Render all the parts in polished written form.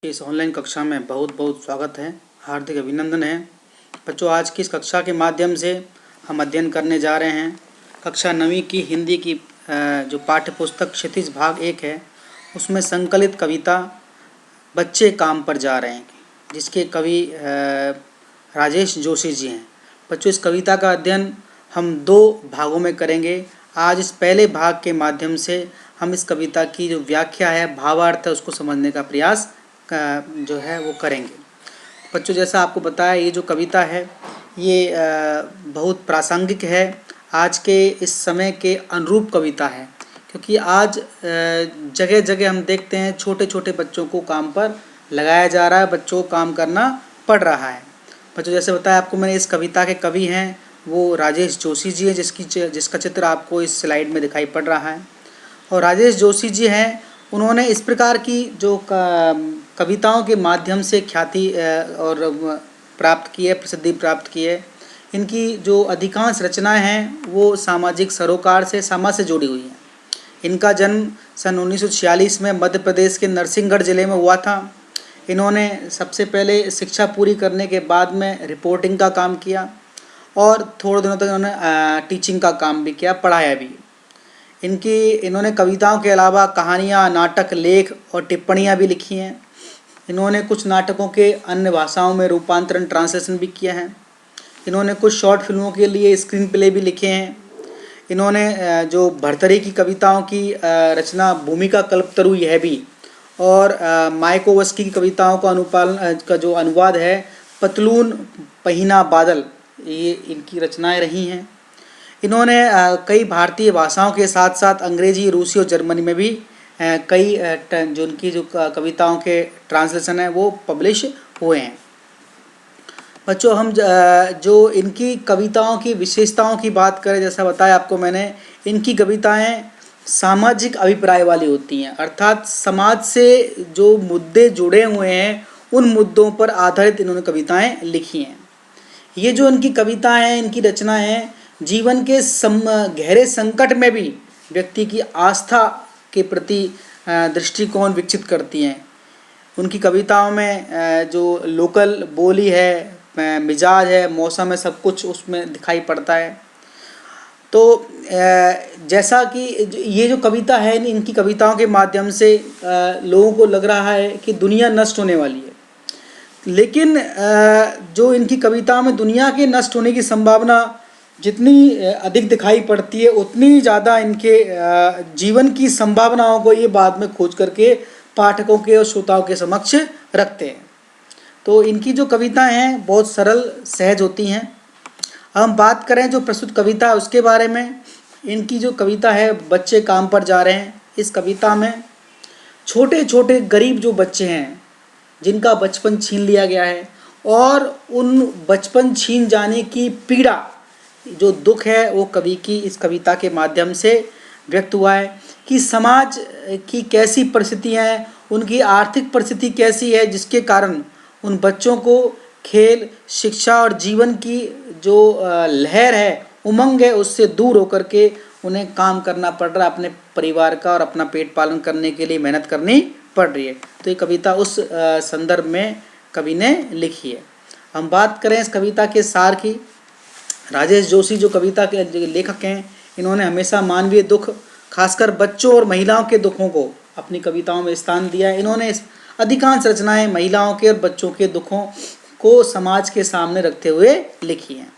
इस ऑनलाइन कक्षा में बहुत बहुत स्वागत है, हार्दिक अभिनंदन है। बच्चों, आज की इस कक्षा के माध्यम से हम अध्ययन करने जा रहे हैं कक्षा 9वीं की हिंदी की जो पाठ्य पुस्तक क्षितिज भाग 1 है, उसमें संकलित कविता बच्चे काम पर जा रहे हैं, जिसके कवि राजेश जोशी जी हैं। बच्चों, इस कविता का अध्ययन हम 2 भागों में करेंगे। आज इस पहले भाग के माध्यम से हम इस कविता की जो व्याख्या है, भावार्थ है, उसको समझने का प्रयास जो है वो करेंगे। बच्चों, जैसा आपको बताया, ये जो कविता है ये बहुत प्रासंगिक है, आज के इस समय के अनुरूप कविता है, क्योंकि आज जगह जगह हम देखते हैं छोटे छोटे बच्चों को काम पर लगाया जा रहा है, बच्चों को काम करना पड़ रहा है। बच्चों, जैसे बताया आपको मैंने, इस कविता के कवि हैं वो राजेश जोशी जी हैं, जिसका चित्र आपको इस स्लाइड में दिखाई पड़ रहा है। और राजेश जोशी जी हैं, उन्होंने इस प्रकार की जो कविताओं के माध्यम से ख्याति और प्राप्त की है, प्रसिद्धि प्राप्त की है। इनकी जो अधिकांश रचनाएं हैं वो सामाजिक सरोकार से, समाज से जुड़ी हुई हैं। इनका जन्म सन 1946 में मध्य प्रदेश के नरसिंहगढ़ ज़िले में हुआ था। इन्होंने सबसे पहले शिक्षा पूरी करने के बाद में रिपोर्टिंग का काम किया और थोड़े दिनों तक इन्होंने टीचिंग का काम भी किया, पढ़ाया भी। इन्होंने कविताओं के अलावा कहानियाँ, नाटक, लेख और टिप्पणियाँ भी लिखी हैं। इन्होंने कुछ नाटकों के अन्य भाषाओं में रूपांतरण, ट्रांसलेशन भी किया है। इन्होंने कुछ शॉर्ट फिल्मों के लिए स्क्रीन प्ले भी लिखे हैं। इन्होंने जो भर्तरी की कविताओं की रचना भूमिका कल्पतरु यह भी, और मायाकोवस्की की कविताओं का जो अनुवाद है पतलून पहिना बादल, ये इनकी रचनाएं रही हैं। इन्होंने कई भारतीय भाषाओं के साथ साथ अंग्रेजी, रूसी और जर्मनी में भी कई जो उनकी जो कविताओं के ट्रांसलेशन हैं वो पब्लिश हुए हैं। बच्चों, हम जो इनकी कविताओं की विशेषताओं की बात करें, जैसा बताया आपको मैंने, इनकी कविताएं सामाजिक अभिप्राय वाली होती हैं, अर्थात समाज से जो मुद्दे जुड़े हुए हैं उन मुद्दों पर आधारित इन्होंने कविताएं लिखी हैं। ये जो इनकी कविताएं हैं, इनकी रचनाएं हैं, जीवन के गहरे संकट में भी व्यक्ति की आस्था के प्रति दृष्टिकोण विकसित करती हैं। उनकी कविताओं में जो लोकल बोली है, मिजाज है, मौसम है, सब कुछ उसमें दिखाई पड़ता है। तो जैसा कि ये जो कविता है, इनकी कविताओं के माध्यम से लोगों को लग रहा है कि दुनिया नष्ट होने वाली है, लेकिन जो इनकी कविता में दुनिया के नष्ट होने की संभावना जितनी अधिक दिखाई पड़ती है, उतनी ज़्यादा इनके जीवन की संभावनाओं को ये बाद में खोज करके पाठकों के और श्रोताओं के समक्ष रखते हैं। तो इनकी जो कविताएं हैं बहुत सरल, सहज होती हैं। हम बात करें जो प्रस्तुत कविता है उसके बारे में। इनकी जो कविता है बच्चे काम पर जा रहे हैं, इस कविता में छोटे छोटे गरीब जो बच्चे हैं जिनका बचपन छीन लिया गया है, और उन बचपन छीन जाने की पीड़ा, जो दुख है, वो कवि की इस कविता के माध्यम से व्यक्त हुआ है कि समाज की कैसी परिस्थितियाँ हैं, उनकी आर्थिक परिस्थिति कैसी है, जिसके कारण उन बच्चों को खेल, शिक्षा और जीवन की जो लहर है, उमंग है, उससे दूर होकर के उन्हें काम करना पड़ रहा है, अपने परिवार का और अपना पेट पालन करने के लिए मेहनत करनी पड़ रही है। तो ये कविता उस संदर्भ में कवि ने लिखी है। हम बात करें इस कविता के सार की। राजेश जोशी जो कविता के लेखक हैं, इन्होंने हमेशा मानवीय दुख, खासकर बच्चों और महिलाओं के दुखों को अपनी कविताओं में स्थान दिया है। इन्होंने अधिकांश रचनाएं महिलाओं के और बच्चों के दुखों को समाज के सामने रखते हुए लिखी हैं।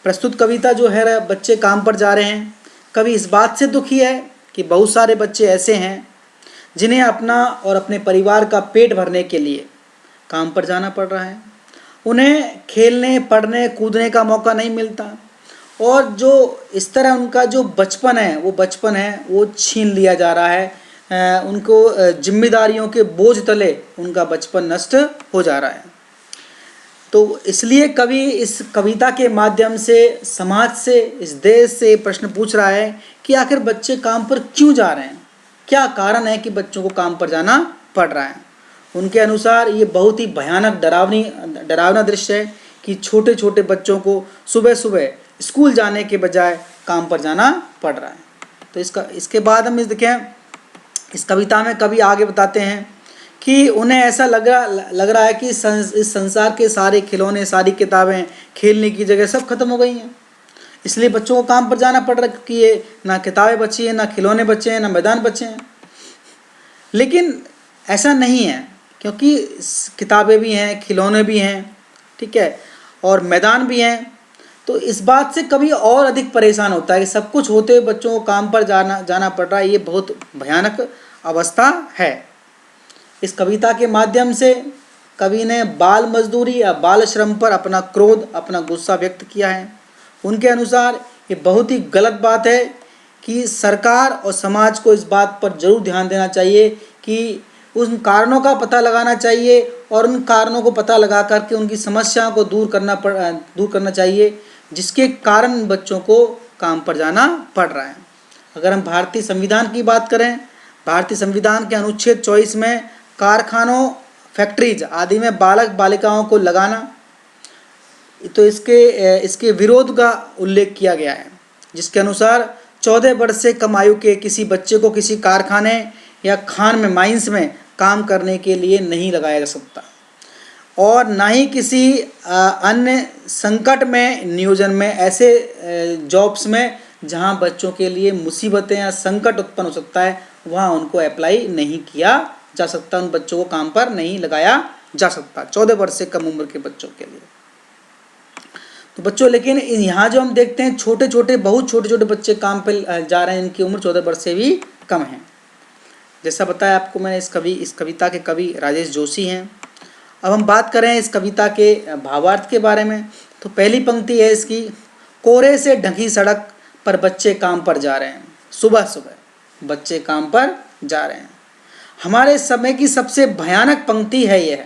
प्रस्तुत कविता जो है बच्चे काम पर जा रहे हैं, कवि इस बात से दुखी है कि बहुत सारे बच्चे ऐसे हैं जिन्हें अपना और अपने परिवार का पेट भरने के लिए काम पर जाना पड़ रहा है। उन्हें खेलने, पढ़ने, कूदने का मौका नहीं मिलता, और जो इस तरह उनका जो बचपन है वो छीन लिया जा रहा है। उनको जिम्मेदारियों के बोझ तले उनका बचपन नष्ट हो जा रहा है। तो इसलिए कवि इस कविता के माध्यम से समाज से, इस देश से प्रश्न पूछ रहा है कि आखिर बच्चे काम पर क्यों जा रहे हैं, क्या कारण है कि बच्चों को काम पर जाना पड़ रहा है। उनके अनुसार ये बहुत ही भयानक, डरावना दृश्य है कि छोटे छोटे बच्चों को सुबह सुबह स्कूल जाने के बजाय काम पर जाना पड़ रहा है। तो इसके बाद हम देखें, इस कविता में कवि आगे बताते हैं कि उन्हें ऐसा लग रहा है कि इस संसार के सारे खिलौने, सारी किताबें, खेलने की जगह सब खत्म हो गई हैं, इसलिए बच्चों को काम पर जाना पड़ रहा है, क्योंकि ये ना किताबें बची हैं, ना खिलौने बचे हैं, ना मैदान बचे हैं। लेकिन ऐसा नहीं है, क्योंकि किताबें भी हैं, खिलौने भी हैं, ठीक है, और मैदान भी हैं। तो इस बात से कभी और अधिक परेशान होता है कि सब कुछ होते हुए बच्चों को काम पर जाना पड़ रहा है। ये बहुत भयानक अवस्था है। इस कविता के माध्यम से कवि ने बाल मजदूरी या बाल श्रम पर अपना क्रोध, अपना गुस्सा व्यक्त किया है। उनके अनुसार ये बहुत ही गलत बात है कि सरकार और समाज को इस बात पर जरूर ध्यान देना चाहिए कि उन कारणों का पता लगाना चाहिए और उन कारणों को पता लगा करके उनकी समस्याओं को दूर करना चाहिए, जिसके कारण बच्चों को काम पर जाना पड़ रहा है। अगर हम भारतीय संविधान की बात करें, भारतीय संविधान के अनुच्छेद 24 में कारखानों, फैक्ट्रीज आदि में बालक बालिकाओं को लगाना, तो इसके विरोध का उल्लेख किया गया है, जिसके अनुसार 14 वर्ष से कम आयु के किसी बच्चे को किसी कारखाने या खान में, माइंस में काम करने के लिए नहीं लगाया जा सकता, और ना ही किसी अन्य संकट में नियोजन में, ऐसे जॉब्स में जहां बच्चों के लिए मुसीबतें या संकट उत्पन्न हो सकता है, वहां उनको अप्लाई नहीं किया जा सकता, उन बच्चों को काम पर नहीं लगाया जा सकता 14 वर्ष से कम उम्र के बच्चों के लिए। तो बच्चों, लेकिन यहाँ जो हम देखते हैं बहुत छोटे छोटे बच्चे काम पे जा रहे हैं, इनकी उम्र 14 वर्ष से भी कम है। जैसा बताया आपको मैंने, इस कविता के कवि राजेश जोशी हैं। अब हम बात करें इस कविता के भावार्थ के बारे में, तो पहली पंक्ति है इसकी, कोहरे से ढकी सड़क पर बच्चे काम पर जा रहे हैं, सुबह सुबह बच्चे काम पर जा रहे हैं। हमारे समय की सबसे भयानक पंक्ति है यह।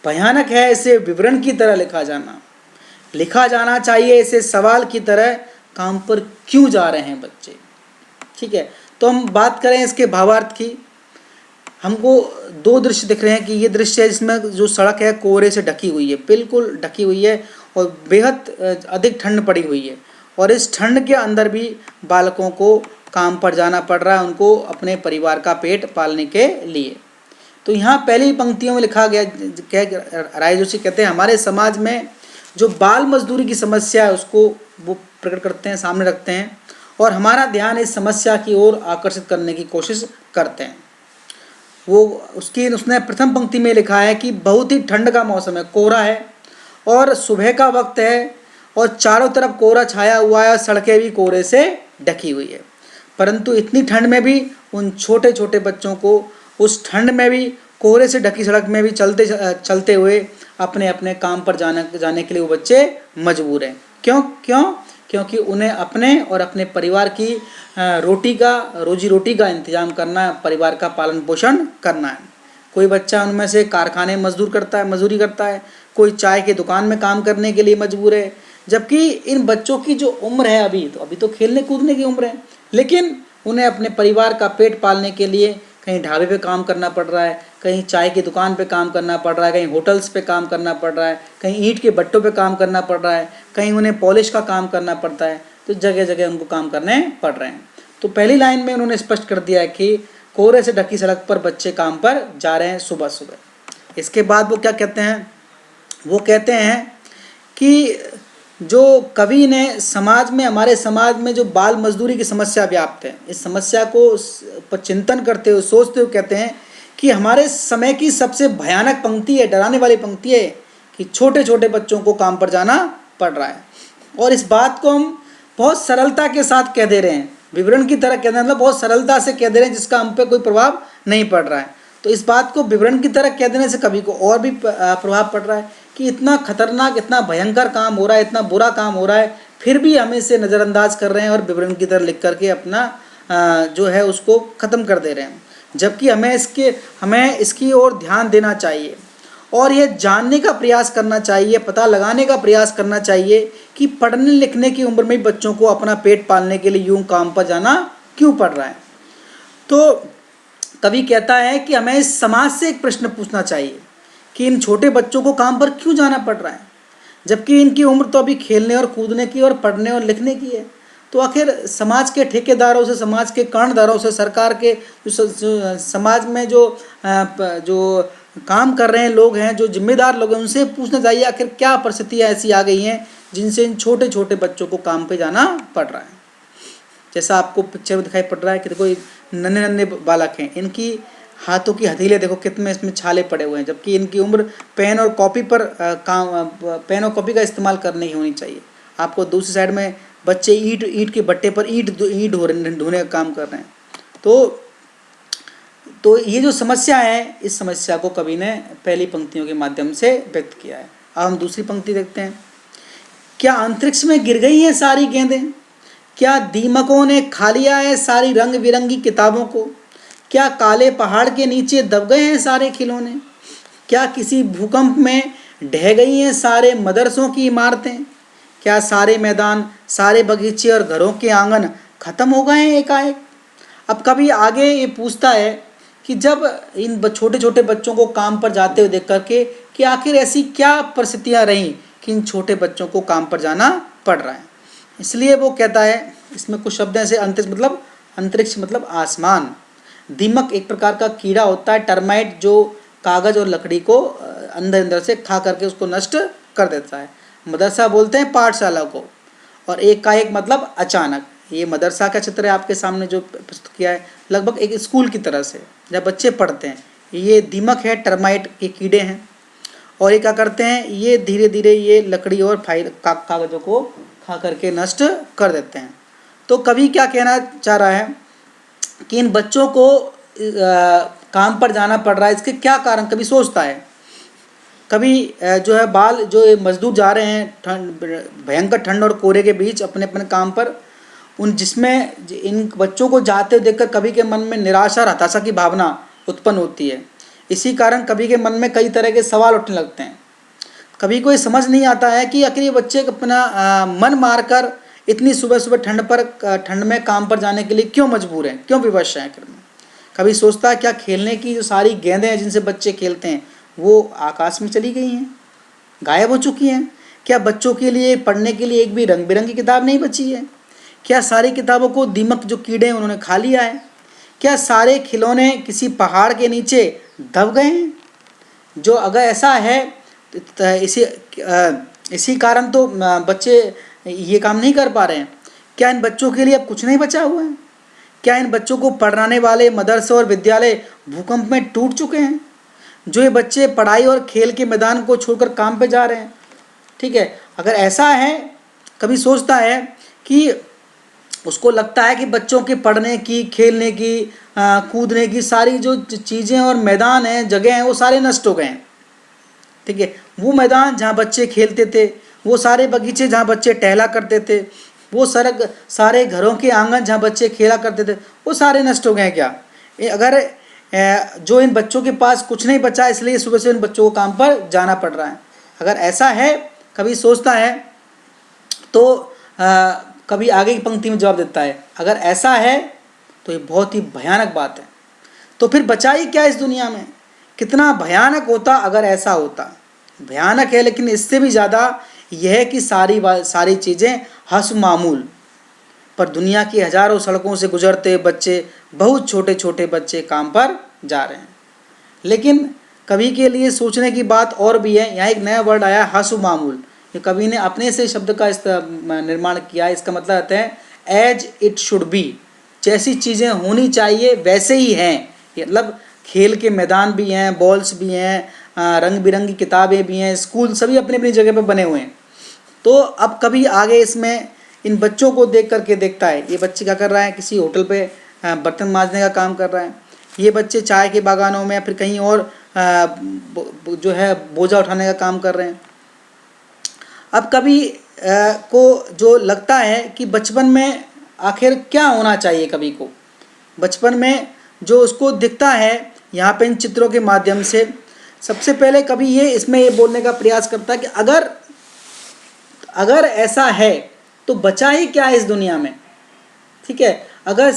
भयानक है, इसे विवरण की तरह लिखा जाना चाहिए, इसे सवाल की तरह, काम पर क्यों जा रहे हैं बच्चे। ठीक है, तो हम बात करें इसके भावार्थ की। हमको दो दृश्य दिख रहे हैं कि ये दृश्य है जिसमें जो सड़क है कोहरे से ढकी हुई है, बिल्कुल ढकी हुई है, और बेहद अधिक ठंड पड़ी हुई है, और इस ठंड के अंदर भी बालकों को काम पर जाना पड़ रहा है, उनको अपने परिवार का पेट पालने के लिए। तो यहाँ पहली पंक्तियों में लिखा गया, राय जोशी कहते हैं, हमारे समाज में जो बाल मजदूरी की समस्या है उसको वो प्रकट करते हैं, सामने रखते हैं, और हमारा ध्यान इस समस्या की ओर आकर्षित करने की कोशिश करते हैं। उसने प्रथम पंक्ति में लिखा है कि बहुत ही ठंड का मौसम है, कोहरा है, और सुबह का वक्त है, और चारों तरफ कोहरा छाया हुआ है, सड़कें भी कोहरे से ढकी हुई है। परंतु इतनी ठंड में भी उन छोटे छोटे बच्चों को उस ठंड में भी कोहरे से ढकी सड़क में भी चलते हुए अपने अपने काम पर जाने के लिए वो बच्चे मजबूर हैं। क्योंकि उन्हें अपने और अपने परिवार की रोजी रोटी का इंतजाम करना है, परिवार का पालन पोषण करना है। कोई बच्चा उनमें से कारखाने मजदूरी करता है, कोई चाय की दुकान में काम करने के लिए मजबूर है। जबकि इन बच्चों की जो उम्र है अभी तो खेलने कूदने की उम्र है, लेकिन उन्हें अपने परिवार का पेट पालने के लिए कहीं ढाबे पे काम करना पड़ रहा है, कहीं चाय की दुकान पे काम करना पड़ रहा है, कहीं होटल्स पे काम करना पड़ रहा है, कहीं ईंट के भट्टों पे काम करना पड़ रहा है, कहीं उन्हें पॉलिश का काम करना पड़ता है। तो जगह जगह उनको काम करने पड़ रहे हैं। तो पहली लाइन में उन्होंने स्पष्ट कर दिया है कि कोहरे से ढकी सड़क पर बच्चे काम पर जा रहे हैं सुबह सुबह। इसके बाद वो क्या कहते हैं, वो कहते हैं कि जो कवि ने हमारे समाज में जो बाल मजदूरी की समस्या व्याप्त है, इस समस्या को पर चिंतन करते हुए, सोचते हुए कहते हैं कि हमारे समय की सबसे भयानक पंक्ति है, डराने वाली पंक्ति है कि छोटे छोटे बच्चों को काम पर जाना पड़ रहा है। और इस बात को हम बहुत सरलता के साथ कह दे रहे हैं, विवरण की तरह कह रहे हैं, मतलब बहुत सरलता से कह दे रहे हैं, जिसका हम पे कोई प्रभाव नहीं पड़ रहा है। तो इस बात को विवरण की तरह कह देने से कवि को और भी प्रभाव पड़ रहा है कि इतना खतरनाक, इतना भयंकर काम हो रहा है, इतना बुरा काम हो रहा है, फिर भी हम इसे नज़रअंदाज कर रहे हैं और विवरण की तरह लिख करके अपना जो है उसको ख़त्म कर दे रहे हैं। जबकि हमें इसकी ओर ध्यान देना चाहिए और ये जानने का प्रयास करना चाहिए, पता लगाने का प्रयास करना चाहिए कि पढ़ने लिखने की उम्र में बच्चों को अपना पेट पालने के लिए यूं काम पर जाना क्यों पड़ रहा है। तो कवि कहता है कि हमें इस समाज से एक प्रश्न पूछना चाहिए कि इन छोटे बच्चों को काम पर क्यों जाना पड़ रहा है, जबकि इनकी उम्र तो अभी खेलने और कूदने की और पढ़ने और लिखने की है। तो आखिर समाज के ठेकेदारों से, समाज के कर्णधारों से, सरकार के जो समाज में जो काम कर रहे हैं लोग हैं, जो जिम्मेदार लोग हैं, उनसे पूछना चाहिए आखिर क्या परिस्थितियाँ ऐसी आ गई हैं जिनसे इन छोटे छोटे बच्चों को काम पे जाना पड़ रहा है। जैसा आपको पिक्चर में दिखाई पड़ रहा है कि कोई नन्हे नन्हे बालक हैं, इनकी हाथों की हथेलियाँ देखो कितने इसमें छाले पड़े हुए हैं, जबकि इनकी उम्र पेन और कॉपी का इस्तेमाल करने की होनी चाहिए। आपको दूसरी साइड में बच्चे ईंट के भट्टे पर ईंट ढोने का काम कर रहे हैं। तो ये जो समस्या है, इस समस्या को कवि ने पहली पंक्तियों के माध्यम से व्यक्त किया है। अब हम दूसरी पंक्ति देखते हैं। क्या अंतरिक्ष में गिर गई हैं सारी गेंदें, क्या दीमकों ने खा लिया है सारी रंग बिरंगी किताबों को, क्या काले पहाड़ के नीचे दब गए हैं सारे खिलौने, क्या किसी भूकंप में ढह गई हैं सारे मदरसों की इमारतें, क्या सारे मैदान, सारे बगीचे और घरों के आंगन खत्म हो गए हैं एकाएक। अब कभी आगे ये पूछता है कि जब इन छोटे छोटे बच्चों को काम पर जाते हुए देख करके कि आखिर ऐसी क्या परिस्थितियाँ रहीं कि इन छोटे बच्चों को काम पर जाना पड़ रहा है। इसलिए वो कहता है, इसमें कुछ शब्द ऐसे, अंतरिक्ष मतलब आसमान। दीमक एक प्रकार का कीड़ा होता है, टर्माइट, जो कागज़ और लकड़ी को अंदर से खा करके उसको नष्ट कर देता है। मदरसा बोलते हैं पाठशाला को, और एक का एक मतलब अचानक। ये मदरसा का चित्र है आपके सामने जो प्रस्तुत किया है, लगभग एक स्कूल की तरह से जब बच्चे पढ़ते हैं। ये दीमक है, टर्माइट के कीड़े हैं, और ये क्या करते हैं, ये धीरे धीरे ये लकड़ी और कागज़ों को खा करके नष्ट कर देते हैं। तो कवि क्या कहना चाह रहा है कि इन बच्चों को काम पर जाना पड़ रहा है, इसके क्या कारण कभी सोचता है। कभी जो है जो मजदूर जा रहे हैं भयंकर ठंड और कोहरे के बीच अपने अपने काम पर, जिसमें इन बच्चों को जाते हुए देखकर कवि के मन में निराशा और हताशा की भावना उत्पन्न होती है। इसी कारण कवि के मन में कई तरह के सवाल उठने लगते हैं। कभी कोई समझ नहीं आता है कि आखिर ये बच्चे अपना मन मारकर इतनी सुबह सुबह ठंड में काम पर जाने के लिए क्यों मजबूर हैं, क्यों विवश हैं आखिर में। कभी सोचता है क्या खेलने की जो सारी गेंदें हैं जिनसे बच्चे खेलते हैं वो आकाश में चली गई हैं, गायब हो चुकी हैं। क्या बच्चों के लिए पढ़ने के लिए एक भी रंग बिरंगी किताब नहीं बची है। क्या सारी किताबों को दीमक जो कीड़े हैं उन्होंने खा लिया है। क्या सारे खिलौने किसी पहाड़ के नीचे दब गए हैं। जो अगर ऐसा है इसी कारण तो बच्चे ये काम नहीं कर पा रहे हैं। क्या इन बच्चों के लिए अब कुछ नहीं बचा हुआ है। क्या इन बच्चों को पढ़ाने वाले मदरसे और विद्यालय भूकंप में टूट चुके हैं। जो ये बच्चे पढ़ाई और खेल के मैदान को छोड़कर काम पे जा रहे हैं। ठीक है, अगर ऐसा है, कभी सोचता है कि उसको लगता है कि बच्चों के पढ़ने की, खेलने की, कूदने की सारी जो चीज़ें और मैदान हैं, जगह हैं, वो सारे नष्ट हो गए हैं। ठीक है, वो मैदान जहाँ बच्चे खेलते थे, वो सारे बगीचे जहाँ बच्चे टहला करते थे, वो सारे घरों के आंगन जहाँ बच्चे खेला करते थे, वो सारे नष्ट हो गए हैं। क्या अगर जो इन बच्चों के पास कुछ नहीं बचा, इसलिए सुबह से इन बच्चों को काम पर जाना पड़ रहा है। अगर ऐसा है, कभी सोचता है तो कभी आगे की पंक्ति में जवाब देता है, अगर ऐसा है तो ये बहुत ही भयानक बात है। तो फिर बचा ही क्या इस दुनिया में। कितना भयानक होता अगर ऐसा होता। भयानक है, लेकिन इससे भी ज़्यादा यह है कि सारी चीज़ें हंस मामूल, पर दुनिया की हज़ारों सड़कों से गुजरते बच्चे, बहुत छोटे छोटे बच्चे काम पर जा रहे हैं। लेकिन कवि के लिए सोचने की बात और भी है। यहाँ एक नया वर्ड आया, हंस मामूल। ये कवि ने अपने से शब्द का निर्माण किया है। इसका मतलब आता है एज इट शुड बी, जैसी चीज़ें होनी चाहिए वैसे ही हैं। मतलब खेल के मैदान भी हैं, बॉल्स भी हैं, रंग बिरंगी किताबें भी हैं, स्कूल सभी अपनी अपनी जगह पर बने हुए हैं। तो अब कभी आगे इसमें इन बच्चों को देख करके देखता है, ये बच्चे क्या कर रहा है, किसी होटल पे बर्तन मांजने का काम कर रहा है। ये बच्चे चाय के बागानों में फिर कहीं और जो है बोझा उठाने का काम कर रहे हैं। अब कभी को जो लगता है कि बचपन में आखिर क्या होना चाहिए। कवि को बचपन में जो उसको दिखता है यहाँ पे इन चित्रों के माध्यम से, सबसे पहले कभी ये बोलने का प्रयास करता है कि अगर ऐसा है तो बचा ही क्या है इस दुनिया में। ठीक है, अगर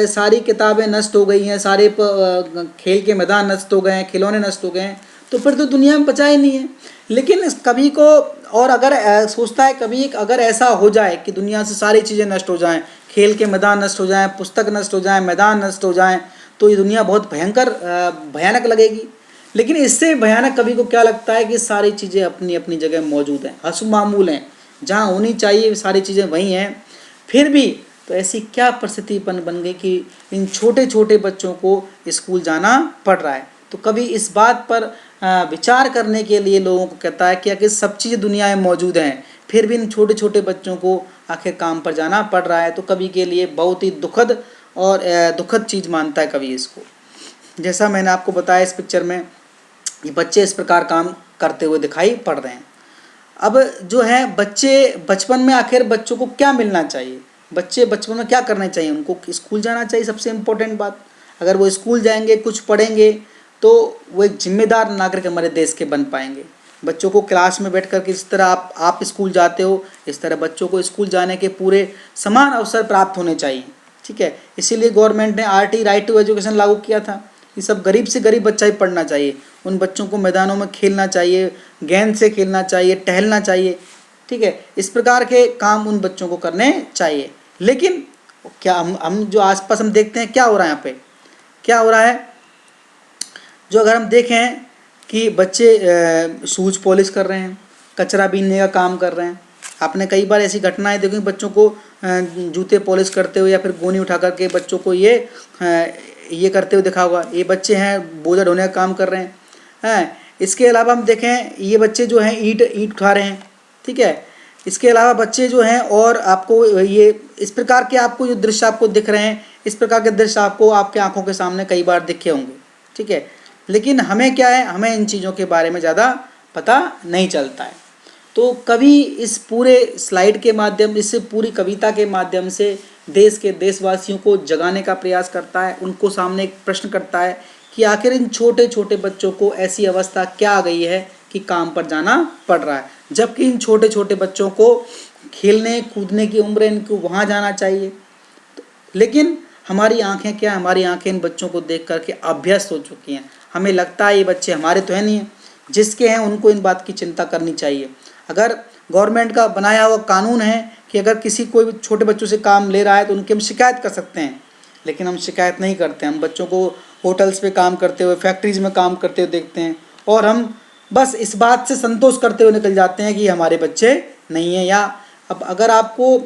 सारी किताबें नष्ट हो गई हैं, सारे खेल के मैदान नष्ट हो गए हैं, खिलौने नष्ट हो गए हैं, तो फिर तो दुनिया में बचा ही नहीं है। लेकिन कभी को और अगर सोचता है कभी अगर ऐसा हो जाए कि दुनिया से सारी चीज़ें नष्ट हो जाएं, खेल के मैदान नष्ट हो जाएं, पुस्तक नष्ट हो जाएं, मैदान नष्ट हो जाएं, तो ये दुनिया बहुत भयानक लगेगी। लेकिन इससे भयानक कभी को क्या लगता है कि सारी चीज़ें अपनी अपनी जगह मौजूद हैं, हंसू मामूल हैं, जहाँ होनी चाहिए सारी चीज़ें वहीं हैं। फिर भी तो ऐसी क्या परिस्थिति बन गई कि इन छोटे छोटे बच्चों को स्कूल जाना पड़ रहा है। तो कभी इस बात पर विचार करने के लिए लोगों को कहता है कि आखिर सब चीज़ें दुनिया में मौजूद हैं, फिर भी इन छोटे छोटे बच्चों को आखिर काम पर जाना पड़ रहा है। तो कवि के लिए बहुत ही दुखद चीज़ मानता है कवि इसको। जैसा मैंने आपको बताया इस पिक्चर में, ये बच्चे इस प्रकार काम करते हुए दिखाई पड़ रहे हैं। अब जो है बच्चे बचपन में आखिर बच्चों को क्या मिलना चाहिए, बच्चे बचपन में क्या करना चाहिए, उनको स्कूल जाना चाहिए। सबसे इम्पोर्टेंट बात, अगर वो स्कूल जाएंगे, कुछ पढ़ेंगे, तो वो एक जिम्मेदार नागरिक हमारे देश के बन पाएंगे। बच्चों को क्लास में बैठ कर के जिस तरह आप स्कूल जाते हो, इस तरह बच्चों को स्कूल जाने के पूरे समान अवसर प्राप्त होने चाहिए। ठीक है, इसीलिए गवर्नमेंट ने RT राइट टू एजुकेशन लागू किया था। ये सब गरीब से गरीब बच्चा ही पढ़ना चाहिए। उन बच्चों को मैदानों में खेलना चाहिए, गेंद से खेलना चाहिए, टहलना चाहिए। ठीक है, इस प्रकार के काम उन बच्चों को करने चाहिए। लेकिन क्या हम जो आसपास हम देखते हैं क्या हो रहा है, यहाँ पे क्या हो रहा है, जो अगर हम देखें कि बच्चे शूज पॉलिश कर रहे हैं, कचरा बीनने का काम कर रहे हैं। आपने कई बार ऐसी घटनाएं देखी बच्चों को जूते पॉलिश करते हुए या फिर गोनी उठा करके बच्चों को ये करते हुए देखा होगा। ये बच्चे हैं बोझा ढोने का काम कर रहे हैं। इसके अलावा हम देखें ये बच्चे जो हैं ईंट उठा रहे हैं। ठीक है, इसके अलावा बच्चे जो हैं और आपको ये इस प्रकार के आपको जो दृश्य आपको दिख रहे हैं, इस प्रकार के दृश्य आपको आपके आंखों के सामने कई बार दिखे होंगे। ठीक है, लेकिन हमें क्या है, हमें इन चीज़ों के बारे में ज़्यादा पता नहीं चलता है। तो कवि इस पूरे स्लाइड के माध्यम, इस पूरी कविता के माध्यम से देश के देशवासियों को जगाने का प्रयास करता है। उनको सामने एक प्रश्न करता है कि आखिर इन छोटे छोटे बच्चों को ऐसी अवस्था क्या आ गई है कि काम पर जाना पड़ रहा है, जबकि इन छोटे छोटे बच्चों को खेलने कूदने की उम्र है, इनको वहाँ जाना चाहिए। लेकिन हमारी आंखें क्या, हमारी आंखें इन बच्चों को देख करके अभ्यस्त हो चुकी हैं। हमें लगता है ये बच्चे हमारे तो है नहीं है, जिसके हैं उनको इन बात की चिंता करनी चाहिए। अगर गवर्नमेंट का बनाया हुआ कानून है कि अगर किसी कोई भी छोटे बच्चों से काम ले रहा है तो उनकी हम शिकायत कर सकते हैं, लेकिन हम शिकायत नहीं करते। हम बच्चों को होटल्स पे काम करते हुए, फैक्ट्रीज में काम करते हुए देखते हैं और हम बस इस बात से संतोष करते हुए निकल जाते हैं कि हमारे बच्चे नहीं हैं। या अब अगर आपको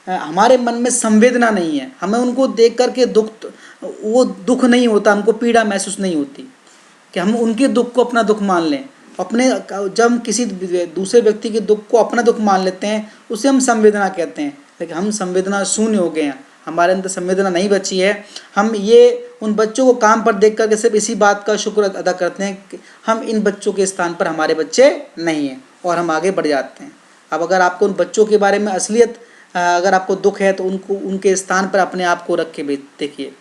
हमारे मन में संवेदना नहीं है, हमें उनको देख कर के दुख नहीं होता, हमको पीड़ा महसूस नहीं होती कि हम उनके दुख को अपना दुख मान लें। जब हम किसी दूसरे व्यक्ति के दुख को अपना दुख मान लेते हैं उसे हम संवेदना कहते हैं। लेकिन हम संवेदना शून्य हो गए हैं, हमारे अंदर संवेदना नहीं बची है। हम ये उन बच्चों को काम पर देख करके सिर्फ इसी बात का शुक्र अदा करते हैं कि हम इन बच्चों के स्थान पर हमारे बच्चे नहीं हैं, और हम आगे बढ़ जाते हैं। अब अगर आपको उन बच्चों के बारे में असलियत अगर आपको दुख है तो उनके स्थान पर अपने आप को रख के देखिए।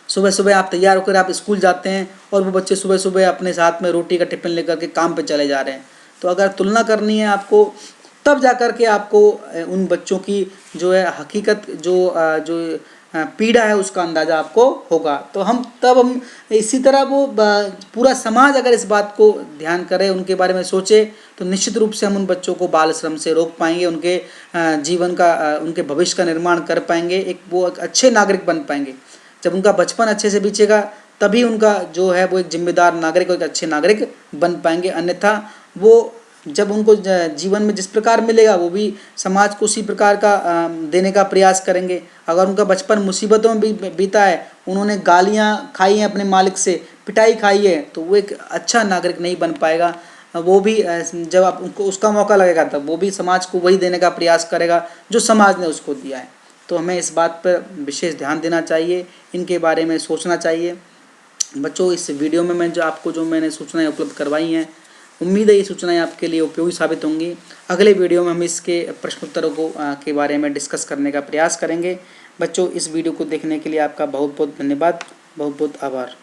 सुबह सुबह आप तैयार होकर आप स्कूल जाते हैं और वो बच्चे सुबह सुबह अपने साथ में रोटी का टिफिन लेकर के काम पे चले जा रहे हैं। तो अगर तुलना करनी है आपको, तब जा कर के आपको उन बच्चों की जो है हकीकत, जो पीड़ा है उसका अंदाज़ा आपको होगा। तो हम इसी तरह वो पूरा समाज अगर इस बात को ध्यान करे, उनके बारे में सोचे, तो निश्चित रूप से हम उन बच्चों को बाल श्रम से रोक पाएंगे, उनके जीवन का, उनके भविष्य का निर्माण कर पाएंगे, वो एक अच्छे नागरिक बन पाएंगे। जब उनका बचपन अच्छे से बीतेगा तभी उनका जो है वो एक जिम्मेदार नागरिक और एक अच्छे नागरिक बन पाएंगे। अन्यथा वो जब उनको जीवन में जिस प्रकार मिलेगा वो भी समाज को उसी प्रकार का देने का प्रयास करेंगे। अगर उनका बचपन मुसीबतों में बीता है, उन्होंने गालियाँ खाई हैं अपने मालिक से, पिटाई खाई है, तो वो एक अच्छा नागरिक नहीं बन पाएगा। वो भी जब आप उनको उसका मौका लगेगा तब वो भी समाज को वही देने का प्रयास करेगा जो समाज ने उसको दिया है। तो हमें इस बात पर विशेष ध्यान देना चाहिए, इनके बारे में सोचना चाहिए। बच्चों, इस वीडियो में मैंने सूचनाएं उपलब्ध करवाई हैं, उम्मीद है ये सूचनाएं आपके लिए उपयोगी साबित होंगी। अगले वीडियो में हम इसके प्रश्नोत्तरों के बारे में डिस्कस करने का प्रयास करेंगे। बच्चों, इस वीडियो को देखने के लिए आपका बहुत बहुत धन्यवाद, बहुत बहुत आभार।